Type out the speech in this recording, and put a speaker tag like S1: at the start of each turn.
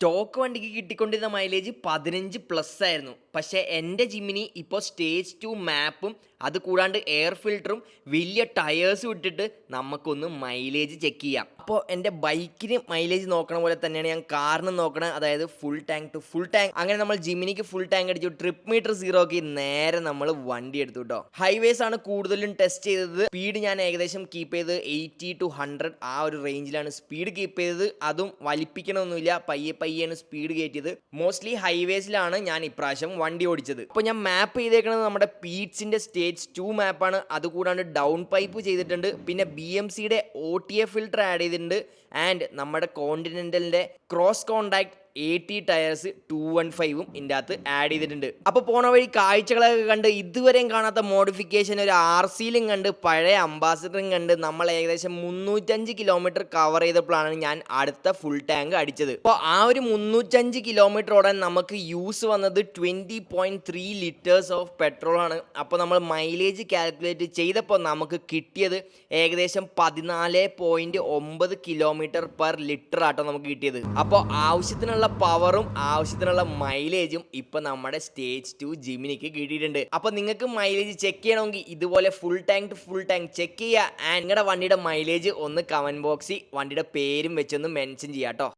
S1: Stock വണ്ടിക്ക് കിട്ടിക്കൊണ്ടിരുന്ന mileage 15+ ആയിരുന്നു. പക്ഷേ എൻ്റെ ജിമ്മിനി ഇപ്പോൾ സ്റ്റേജ് 2 മാപ്പും അത് കൂടാണ്ട് എയർ ഫിൽറ്ററും വലിയ ടയേഴ്സും ഇട്ടിട്ട് നമുക്കൊന്ന് മൈലേജ് ചെക്ക് ചെയ്യാം. അപ്പോൾ എൻ്റെ ബൈക്കിന് മൈലേജ് നോക്കണ പോലെ തന്നെയാണ് ഞാൻ കാറിന് നോക്കണത്. അതായത് full tank to full tank. അങ്ങനെ നമ്മൾ ജിമ്മിനിക്ക് ഫുൾ ടാങ്ക് അടിച്ചു, ട്രിപ്പ് മീറ്റർ 0 ആക്കി, നേരെ നമ്മൾ വണ്ടി എടുത്തു കേട്ടോ. ഹൈവേസ് ആണ് കൂടുതലും ടെസ്റ്റ് ചെയ്തത്. സ്പീഡ് ഞാൻ ഏകദേശം കീപ്പ് ചെയ്ത് 80 to 100 ആ ഒരു റേഞ്ചിലാണ് സ്പീഡ് കീപ്പ് ചെയ്തത്. അതും വലിപ്പിക്കണമൊന്നുമില്ല, പയ്യെയാണ് സ്പീഡ് കയറ്റിയത്. മോസ്റ്റ്ലി ഹൈവേസിലാണ് ഞാൻ ഇപ്രാവശ്യം വണ്ടി ഓടിച്ചത്. അപ്പോൾ ഞാൻ മാപ്പ് ചെയ്തേക്കുന്നത് നമ്മുടെ പീറ്റ്സിന്റെ സ്റ്റേജ് 2 മാപ്പാണ്. അതുകൂടാണ്ട് ഡൗൺ പൈപ്പ് ചെയ്തിട്ടുണ്ട്, പിന്നെ BMCയുടെ OTA ഫിൽട്ടർ ആഡ് ചെയ്തിട്ടുണ്ട്, ആൻഡ് നമ്മുടെ കോണ്ടിനെന്റലിന്റെ ക്രോസ് കോണ്ടാക്ട് 80 ടയേഴ്സ് 215ഉം ഇതിൻ്റെ അകത്ത് ആഡ് ചെയ്തിട്ടുണ്ട്. അപ്പോൾ പോണ വഴി കാഴ്ചകളൊക്കെ കണ്ട് ഇതുവരെയും കാണാത്ത മോഡിഫിക്കേഷൻ ഒരു RCയിലും കണ്ട്, പഴയ അംബാസിഡറും കണ്ട്, നമ്മൾ ഏകദേശം 305 കിലോമീറ്റർ കവർ ചെയ്തപ്പോഴാണ് ഞാൻ അടുത്ത ഫുൾ ടാങ്ക് അടിച്ചത്. അപ്പോൾ ആ ഒരു 305 കിലോമീറ്റർ ഓടാൻ നമുക്ക് യൂസ് വന്നത് 20.3 ലിറ്റേഴ്സ് ഓഫ് പെട്രോൾ ആണ്. അപ്പോൾ നമ്മൾ മൈലേജ് കാൽക്കുലേറ്റ് ചെയ്തപ്പോൾ നമുക്ക് കിട്ടിയത് ഏകദേശം 14.9 കിലോമീറ്റർ പെർ ലിറ്റർ ആട്ടോ നമുക്ക് കിട്ടിയത്. അപ്പോൾ ആവശ്യത്തിനുള്ള പവറും ആവശ്യത്തിനുള്ള മൈലേജും ഇപ്പൊ നമ്മുടെ സ്റ്റേജ് 2 ജിമ്മിനിക്ക് കിട്ടിയിട്ടുണ്ട്. അപ്പൊ നിങ്ങൾക്ക് മൈലേജ് ചെക്ക് ചെയ്യണമെങ്കിൽ ഇതുപോലെ full tank to full tank check ചെയ്യുക. ആൻഡ് നിങ്ങളുടെ വണ്ടിയുടെ മൈലേജ് ഒന്ന് കമന്റ് ബോക്സിൽ വണ്ടിയുടെ പേരും വെച്ചൊന്ന് മെൻഷൻ ചെയ്യാം കേട്ടോ.